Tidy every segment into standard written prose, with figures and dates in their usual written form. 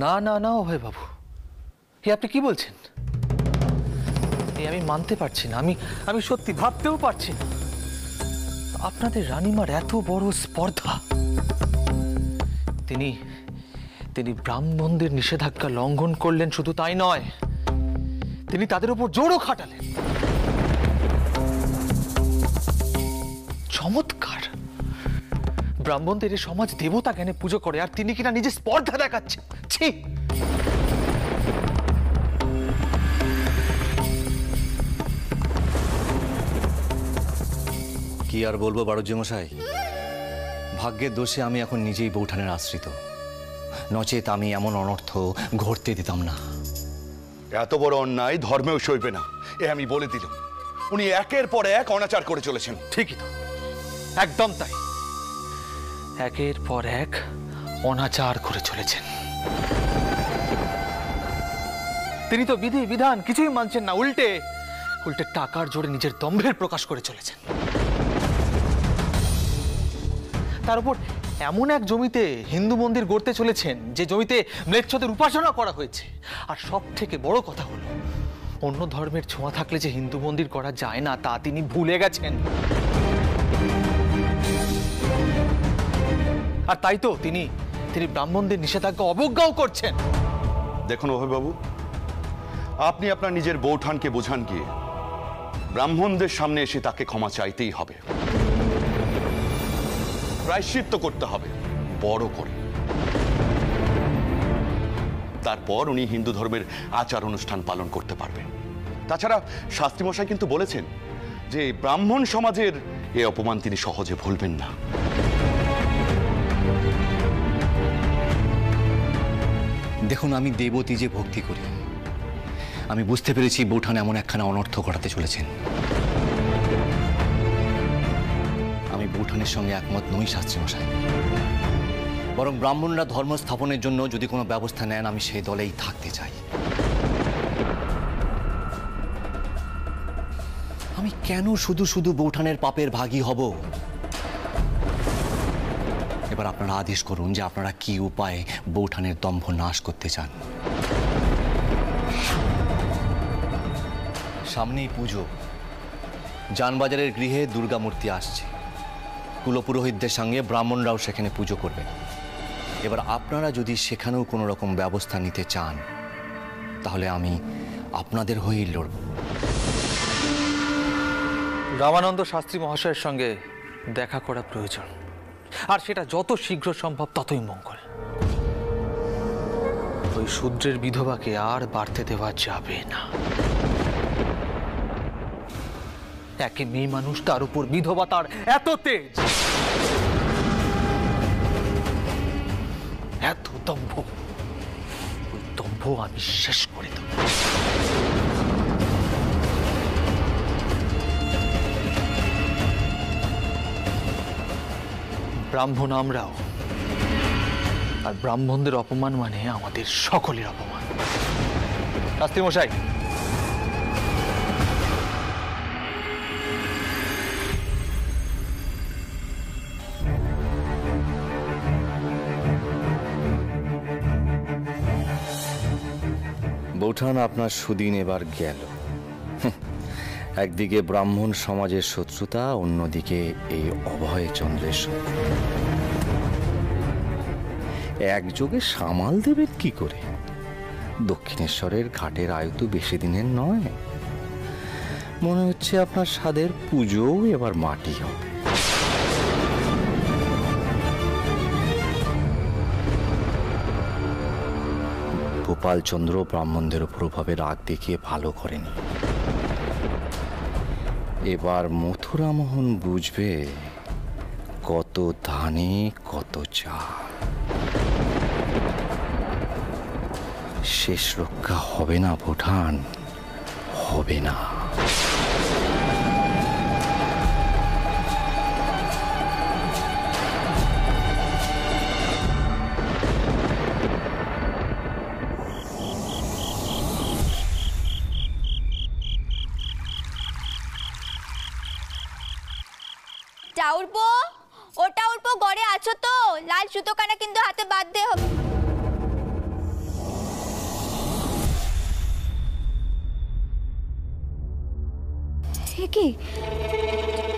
না না না অভয় বাবু, এ আপনি কি বলছেন? আমি মানতে পারছি না, আমি সত্যি ভাবতেও পারছি না আপনাদের রানীমার এত বড় স্পর্ধা। তিনি ব্রাহ্মণদের নিষেধাজ্ঞা লঙ্ঘন করলেন, শুধু তাই নয়, তিনি তাদের উপর জোরও খাটালেন। চমৎকার! ব্রাহ্মণদের এই সমাজ দেবতা জ্ঞানে পুজো করে, আর তিনি কিনা নিজে স্পর্ধা দেখাচ্ছেন। ছি! কি আর বলবো বাড়ুজ্যে মশাই, ভাগ্যের দোষে আমি এখন নিজেই বৌঠানের আশ্রিত, নচেত আমি এমন অনর্থ ঘটতে দিতাম না। এত বড় অন্যায় ধর্মেও সইবে না, এ আমি বলে দিলাম। উনি একের পর এক অনাচার করে চলেছেন। ঠিকই তো, একদম তাই, একের পর এক অনাচার করে চলেছেন। তিনি তো বিধি বিধান কিছুই মানছেন না, উল্টে টাকার জোরে নিজের দম্ভের প্রকাশ করে চলেছেন। তার উপর এমন এক জমিতে হিন্দু মন্দির গড়তে চলেছেন যে জমিতে ম্লেচ্ছদের উপাসনা করা হয়েছে। আর সব থেকে বড় কথা হলো, অন্য ধর্মের ছোঁয়া থাকলে যে হিন্দু মন্দির করা যায় না তা তিনি ভুলে গেছেন। আর তাই তো তিনি ব্রাহ্মণদের নিষেধাজ্ঞা অবজ্ঞাও করছেন। দেখুন অভয়বাবু, আপনি আপনার নিজের বৌঠানকে বোঝান গিয়ে ব্রাহ্মণদের সামনে এসে তাকে ক্ষমা চাইতেই হবে, প্রায়শ্চিত্ত করতে হবে বড় করে। তারপর উনি হিন্দু ধর্মের আচার অনুষ্ঠান পালন করতে পারবেন। তাছাড়া শাস্ত্রী মশাই কিন্তু বলেছেন যে ব্রাহ্মণ সমাজের এই অপমান তিনি সহজে ভুলবেন না। দেখুন, আমি দেবতী যে ভক্তি করি, আমি বুঝতে পেরেছি বৌঠান এমন একখানা অনর্থ ঘটাতে চলেছেন। আমি বৌঠানের সঙ্গে একমত নই শাস্ত্রী মশাই, বরং ব্রাহ্মণরা ধর্ম স্থাপনের জন্য যদি কোনো ব্যবস্থা নেন আমি সেই দলেই থাকতে চাই। আমি কেন শুধু শুধু বৌঠানের পাপের ভাগী হব? এবার আপনারা আদেশ করুন যে আপনারা কি উপায়ে বৌঠানের দম্ভ নাশ করতে চান। সামনেই পুজো, জানবাজারের গৃহে দুর্গা মূর্তি আসছে, কুলপুরোহিতদের সঙ্গে ব্রাহ্মণরাও সেখানে পুজো করবেন। এবার আপনারা যদি সেখানেও কোনো রকম ব্যবস্থা নিতে চান তাহলে আমি আপনাদের হয়েই লড়ব। রামানন্দ শাস্ত্রী মহাশয়ের সঙ্গে দেখা করা প্রয়োজন, আর সেটা যত শীঘ্র সম্ভব ততই মঙ্গল। ওই শূদ্রের বিধবাকে আর বাড়তে দেওয়া যাবে না। একে মেয়ে মানুষ, তার উপর বিধবা, তার এত তেজ, এত দম্ভ, ওই দম্ভ আমি শেষ করে দেব। ব্রাহ্মণ আমরাও, আর ব্রাহ্মণদের অপমান মানে আমাদের সকলের অপমান। শাস্ত্রী মশাই, বৌঠান, আপনার সুদিন এবার গেল। একদিকে ব্রাহ্মণ সমাজের শত্রুতা, অন্যদিকে এই অভয়চন্দ্রের শত্রু, একযোগে সামাল দেবেন কি করে? দক্ষিণেশ্বরের ঘাটের আয়ু তো বেশি দিনের নয়, মনে হচ্ছে আপনার সাদের পুজোও এবার মাটি হবে। গোপালচন্দ্র ব্রাহ্মণদের উপর ভাবে রাগ দেখিয়ে ভালো করেনি। এবার মথুরামোহন বুঝবে কত ধানে কত চাল। শেষ রক্ষা হবে না বৌঠান, হবে না। টাউরপো, ও টাউরপো, ঘরে আছো তো? লাল সুতোখানা কিন্তু হাতে বাঁধতে হবে। কি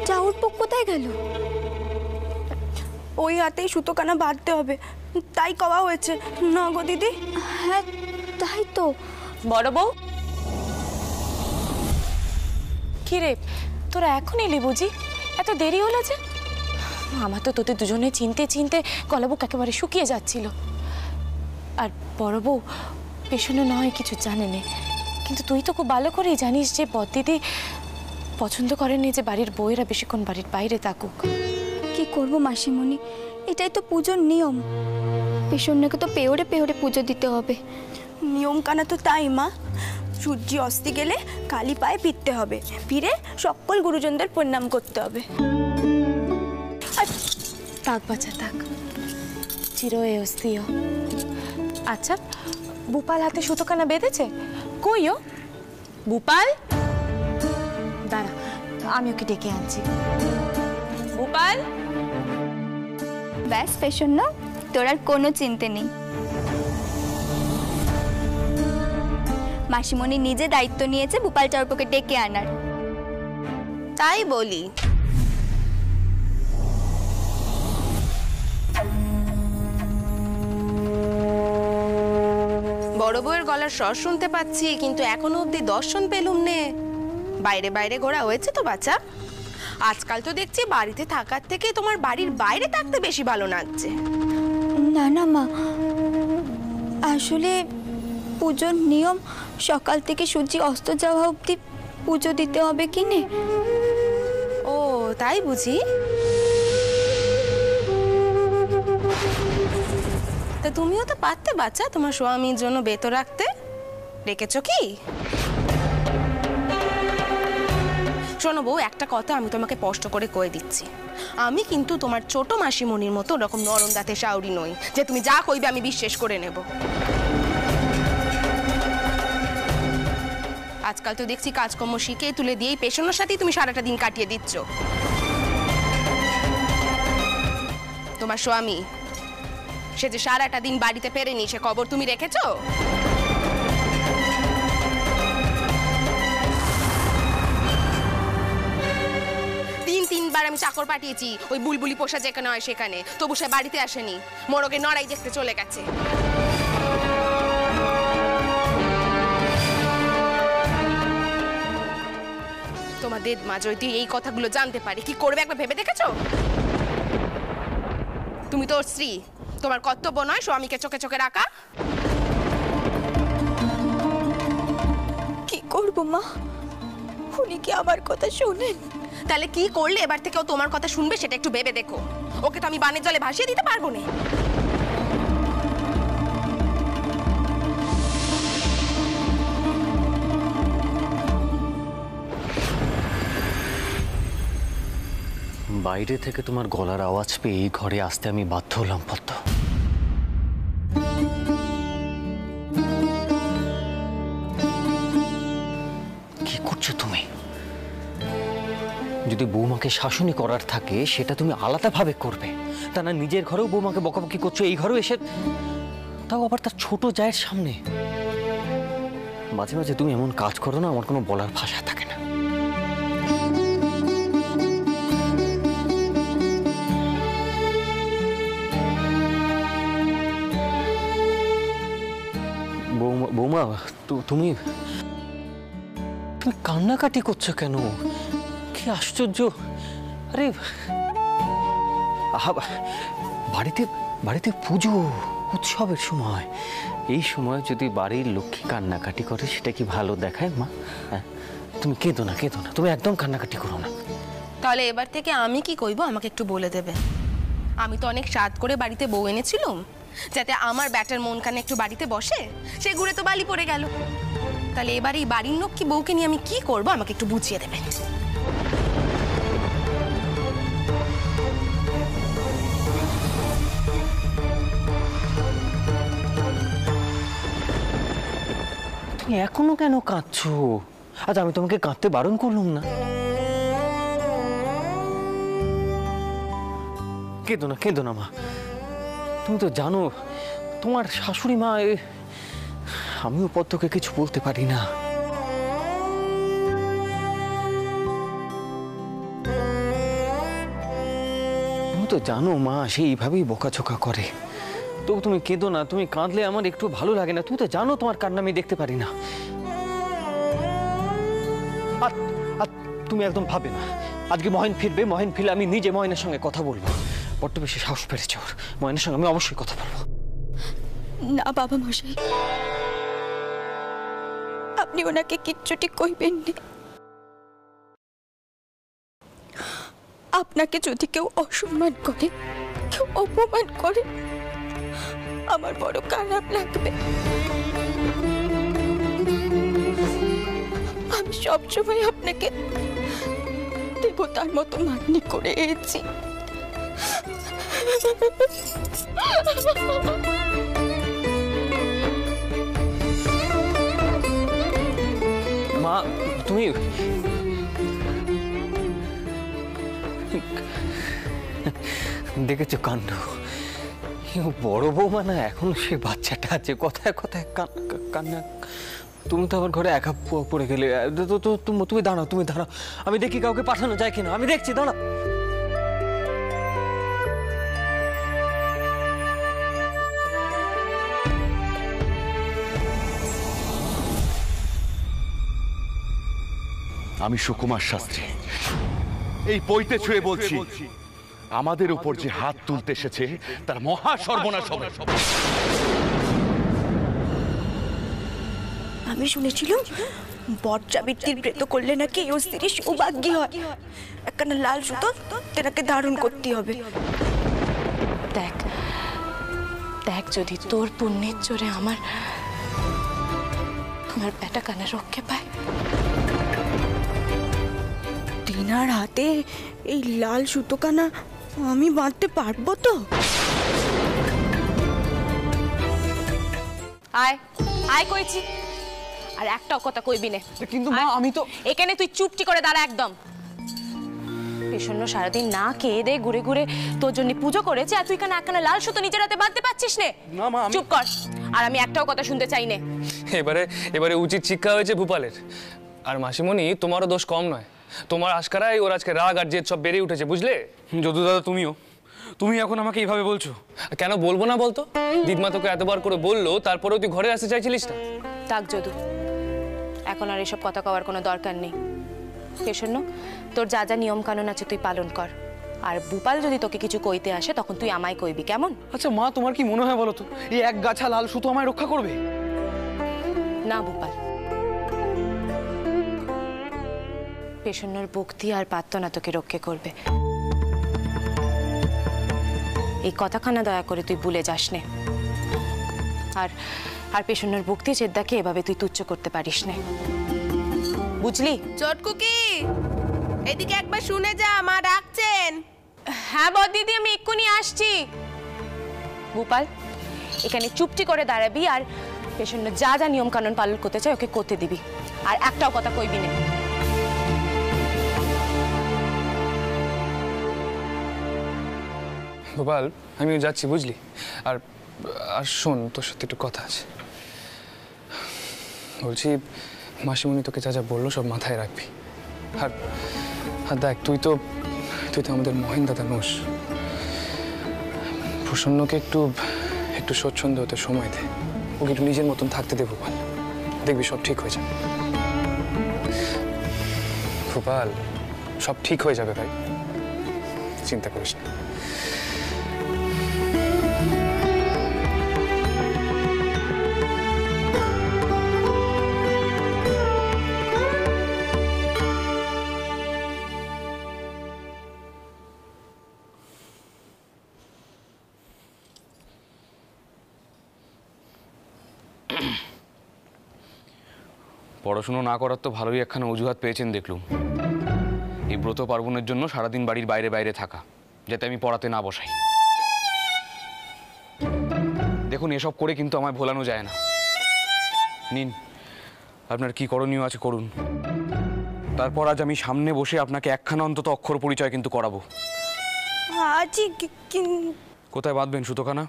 চাউরপো কোথায় গেল? ওই হাতেই সুতোকানা বাঁধতে হবে, তাই কওয়া হয়েছে না গো দিদি? হ্যাঁ তাই তো। বড় বউ, কি রে তোরা এখন এলি বুঝি? এত দেরি হলো যে? আমার তো তোদের দুজনে চিনতে চিনতে গলাবুক একেবারে শুকিয়ে যাচ্ছিল। আর বড় বউ পেছনে নয় কিছু জানে নে, কিন্তু তুই তো খুব ভালো করেই জানিস যে বড়দিদি পছন্দ করেনি যে বাড়ির বউয়েরা বেশিক্ষণ বাড়ির বাইরে থাকুক। কি করব মাসিমণি, এটাই তো পুজোর নিয়ম। পেছনকে তো পেহরে পেহরে পুজো দিতে হবে। নিয়ম কানা তো তাই মা, সূর্য অস্তে গেলে কালী পায়ে ফিরতে হবে, ফিরে সকল গুরুজনদের প্রণাম করতে হবে। থাক বাচ্চা থাক, চিরয়ে অস্তিয়। আচ্ছা, ভূপাল হাতে সুতোখানা বেঁধেছে? কই ও ভূপাল? দাঁড়া, আমি ওকে ডেকে আনছি। ভূপাল! ব্যাস পেছন না, তোর আর কোনো চিন্তা নেই। মাসিমণি নিজে দায়িত্ব নিয়েছে ভূপাল চাউরপোকে ডেকে আনার। তাই বলি। বড় বউয়ের গলার স্বর শুনতে পাচ্ছি, কিন্তু এখনো অবধি দর্শন পেলুম নে। বাইরে বাইরে ঘোরা হয়েছে তো বাচ্চা? আজকাল তো দেখছি বাড়িতে থাকার থেকে তোমার বাড়ির বাইরে থাকতে বেশি ভালো লাগছে। না না মা, আসলে পুজোর নিয়ম সকাল থেকে সূর্য অস্ত যাওয়া অবধি পুজো দিতে হবে কি নে। ও তাই বুঝি? তা তুমিও তো পারতে বাচ্চা তোমার স্বামীর জন্য বেত রাখতে। রেখেছো কি? শোনো বউ, একটা কথা আমি তোমাকে স্পষ্ট করে কয়ে দিচ্ছি, আমি কিন্তু তোমার ছোট মাসিমণির মতো ওরকম নরম দাঁতে শাউরি নই যে তুমি যা কইবে আমি বিশ্বাস করে নেব। আজকাল তো দেখছি কাজকর্ম শিখে তুলে দিয়েই পেশনের সাথেই তুমি সারাটা দিন কাটিয়ে দিচ্ছ। তোমার স্বামী সে যে সারাটা দিন বাড়িতে ফেরেনি, সে খবর তুমি রেখেছো? তিনবার আমি চাকর পাঠিয়েছি ওই বুলবুলি পোষা যেখানে হয় সেখানে, তবু সে বাড়িতে আসেনি, মোরগে নড়াই দেখতে চলে গেছে। তোমাদের মা যদি এই কথাগুলো জানতে পারে কি করবে একবার ভেবে দেখেছো? তুমি তোর স্ত্রী, তোমার কর্তব্য নয় স্বামীকে চোখে চোখে রাখা? কি করব মা, উনি কি আমার কথা শোনেন? তাহলে কি করলে এবার থেকে ও তোমার কথা শুনবে সেটা একটু ভেবে দেখো। ওকে তো আমি বানের জলে ভাসিয়ে দিতে পারবো না। বাইরে থেকে তোমার গলার আওয়াজ পেয়ে এই ঘরে আসতে আমি বাধ্য হলাম পদ্ম। কি করছো তুমি? যদি বৌমাকে শাসনই করার থাকে সেটা তুমি আলাদাভাবে করবে, তা না নিজের ঘরেও বৌমাকে বকাবকি করছো, এই ঘরেও এসে, তাও আবার তার ছোট জায়ের সামনে। মাঝে মাঝে তুমি এমন কাজ করো না, আমার কোনো বলার ভাষা থাকে না। বৌমা, তুমি তুমি কান্নাকাটি করছো কেন? কি আশ্চর্য! আরে বাড়িতে বাড়িতে পুজো উৎসবের সময়, এই সময় যদি বাড়ির লক্ষ্মী কান্নাকাটি করে সেটা কি ভালো দেখায় মা? হ্যাঁ, তুমি কেঁদো না, কেঁদো না, তুমি একদম কান্নাকাটি করো না। তাহলে এবার থেকে আমি কি কইব আমাকে একটু বলে দেবে। আমি তো অনেক স্বাদ করে বাড়িতে বউ এনেছিলাম যাতে আমার ব্যাটার মন কানে একটু বাড়িতে বসে, সে ঘুরে তো বালি পড়ে গেল। তাহলে এবার এই বাড়ির লক্ষ্মী বউকে নিয়ে আমি কি করব আমাকে একটু বুঝিয়ে দেবে। তুমি এখনো কেন কাঁদছো? আচ্ছা, আমি তোমাকে কাঁদতে বারণ করলাম না। কেঁদো না, কেঁদো না মা। তুমি তো জানো তোমার শাশুড়ি মা, আমিও পদ্মকে কিছু বলতে পারি না। তো জানো মা সেইভাবেই বকাঝকা করে। তবু তুমি কেঁদো না, তুমি কাঁদলে আমার একটু ভালো লাগে না। তুমি তো জানো তোমার কান্না আমি দেখতে পারি না। আর আর তুমি একদম ভাবে না আজকে মহেন ফিরবে, মহেন ফিরলে আমি নিজে মহেনের সঙ্গে কথা বলবো। বড্ড বেশি সাহস পেরেছে ওর, মহেনের সঙ্গে আমি অবশ্যই কথা বলবো। না বাবা মশাই, আপনি ওনাকে কিচ্ছুটি কইবেন না। আপনাকে যদি কেউ অসম্মান করে, কেউ অপমান করে, আমার বড় খারাপ লাগবে। আমি সবসময় আপনাকে দেবতার মতো মান্য করে এসেছি। মা তুমি দেখেছো কাণ্ড? বড় বৌমা না এখন সে বাচ্চাটা আছে, কথায় কথায় কান্না। তুমি তো আমার ঘরে একা পড়ে গেলে। তুমি দাঁড়াও, তুমি দাঁড়াও, আমি দেখি কাউকে পাঠানো যায় কিনা, আমি দেখছি, দাঁড়াও। আমি সুকুমার শাস্ত্রী এই পইতে ছুঁয়ে বলছি, আমাদের উপর যে হাত তুলতে এসেছে তার মহা সর্বনাশ হবে। আমি শুনেছিলাম বরযাবৃত্তির ব্রত করলে নাকি এই স্ত্রীর সৌভাগ্য হয়। একখানা লাল সুতো তেনাকে ধারণ করতে হবে। দেখ দেখ, যদি তোর পুণ্যের জোরে আমার বেটা কানে রক্ষে পায়। তেনার হাতে এই লাল সুতোখানা আমি বাঁধতে পারবো তো? আয় আয় কইছি, আর একটাও কথা কইবি না। কিন্তু মা আমি তো এখানে তুই চুপটি করে দাঁড়া একদম। পেছন্ন সারাদিন না খেয়ে দে ঘুরে ঘুরে তোর জন্য পুজো করেছে, আর তুই কেন একখানা লাল সুতো নিজের হাতে বাঁধতে পারছিস নে? না মা, চুপ কর, আর আমি একটাও কথা শুনতে চাই না। এবারে উচিত শিক্ষা হয়েছে ভূপালের। আর মাসিমণি, তোমারও দোষ কম নয়। তোমার আজকারাই ওর আজকে রাগ আর জেদ সব বেড়ে উঠেছে, বুঝলে? যদু দাদা তুমি এখন আমাকে এইভাবে বলছো? কেন বলবো না বলতো? দিদমা তোকে এতবার করে বললো, তারপরেও তুই ঘরে আসতে চাইছিলিস না। তাক যদু, এখন আর এসব কথা কওয়ার কোনো দরকার নেই। পেছন্ন তোর যা যা নিয়ম কানুন আছে তুই পালন কর। আর ভূপাল যদি তোকে কিছু কইতে আসে তখন তুই আমায় কইবি, কেমন? আচ্ছা মা, তোমার কি মনে হয় বলো তো, এই এক গাছা লাল সুতো আমায় রক্ষা করবে? না ভূপাল, পেছন্নর ভক্তি আর প্রার্থনা তোকে রক্ষে করবে। এই কথাখানা দয়া করে তুই ভুলে যাস নে। আর পেছন্নর ভক্তি চেদ্দাকে এভাবে তুই তুচ্ছ করতে পারিস না, বুঝলি? চটকুকি, এদিকে একবার শুনে যা, মা ডাকছেন। হ্যাঁ বড় দিদি, আমি এক্ষুনি আসছি। ভূপাল, এখানে চুপটি করে দাঁড়াবি, আর পেছন্ন যা যা নিয়ম কানুন পালন করতে চাই ওকে করতে দিবি, আর একটাও কথা কইবি না। ভূপাল, আমিও যাচ্ছি, বুঝলি? আর আর শোন, তোর সাথে একটু কথা আছে। বলছি, মাসিমণি তোকে যা যা বললো সব মাথায় রাখবি। আর দেখ, তুই তো আমাদের মহেন দাদা নোস। প্রসন্নকে একটু স্বচ্ছন্দ হতে সময় দে, ওকে একটু নিজের মতন থাকতে দে ভূপাল। দেখবি সব ঠিক হয়ে যাবে। ভূপাল, সব ঠিক হয়ে যাবে ভাই, চিন্তা করিস না। পড়াশুনো না করার তো ভালোই একখানা অজুহাত পেয়েছেন দেখলুম। এই ব্রত পার্বণের জন্য সারাদিন বাড়ির বাইরে বাইরে থাকা, যাতে আমি পড়াতে না বসাই। দেখুন, এসব করে কিন্তু আমায় ভোলানো যায় না। নিন, আপনার কি করণীয় আছে করুন। তারপর আজ আমি সামনে বসে আপনাকে একখানা অন্তত অক্ষর পরিচয় কিন্তু করাবো। আজই কোথায় বাঁধবেন সুতোখানা?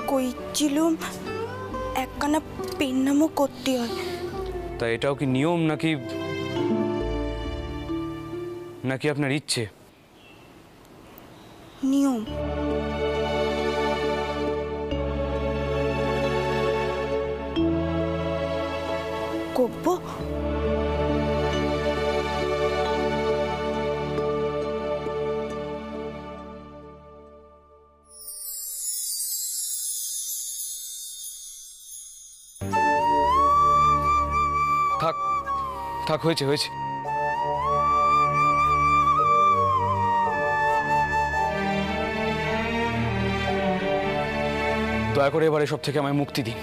কইছিলুম একখানা পেন নামও করতে হয়। তা এটাও কি নিয়ম নাকি নাকি আপনার ইচ্ছে? নিয়ম। করবো? থাক থাক, হয়েছে হয়েছে। দয়া করে এবার এসব থেকে আমায় মুক্তি দিন।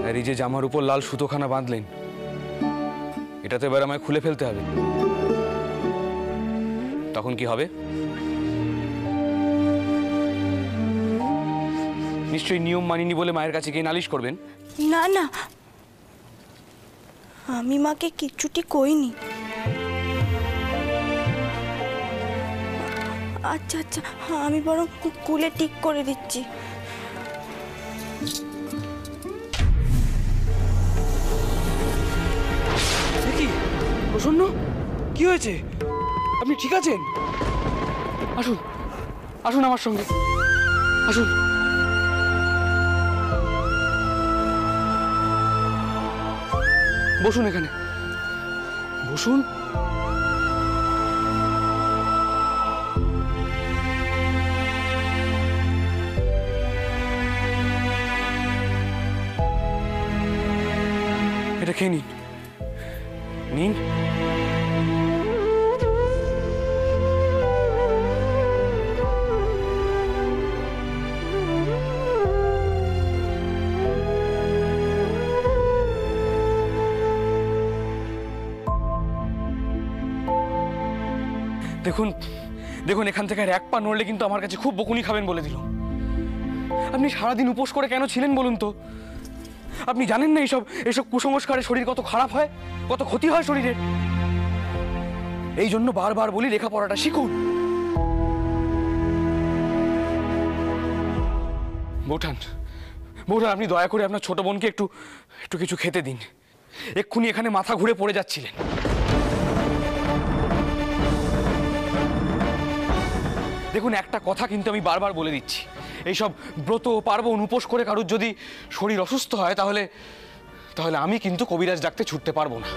আর এই যে জামার উপর লাল সুতোখানা বাঁধলেন, এটাতে এবার আমায় খুলে ফেলতে হবে। তখন কি হবে? নিশ্চয়ই নিয়ম মানিনি বলে মায়ের কাছে গিয়ে নালিশ করবেন। না না, আমি মাকে কিচ্ছুটি কইনি। আচ্ছা আচ্ছা, আমি বরং কুলে ঠিক করে দিচ্ছি। কি প্রসন্ন, কি হয়েছে? আপনি ঠিক আছেন? আসুন আসুন আমার সঙ্গে আসুন। বসুন এখানে, বসুন। এটা খেয়ে নিন, নিন। দেখুন দেখুন, এখান থেকে আর এক পা নড়লে কিন্তু আমার কাছে খুব বকুনি খাবেন বলে দিল। আপনি সারাদিন উপোস করে কেন ছিলেন বলুন তো? আপনি জানেন না এসব এসব কুসংস্কারে শরীর কত খারাপ হয়, কত ক্ষতি হয় শরীরের? এই জন্য বারবার বলি লেখাপড়াটা শিখুন। বৌঠান বৌঠান, আপনি দয়া করে আপনার ছোট বোনকে একটু একটু কিছু খেতে দিন। এক্ষুনি এখানে মাথা ঘুরে পড়ে যাচ্ছিলেন। দেখুন, একটা কথা কিন্তু আমি বারবার বলে দিচ্ছি, এইসব ব্রত পার্বণ উপোস করে কারুর যদি শরীর অসুস্থ হয় তাহলে তাহলে আমি কিন্তু কবিরাজ ডাকতে ছুটতে পারবো না।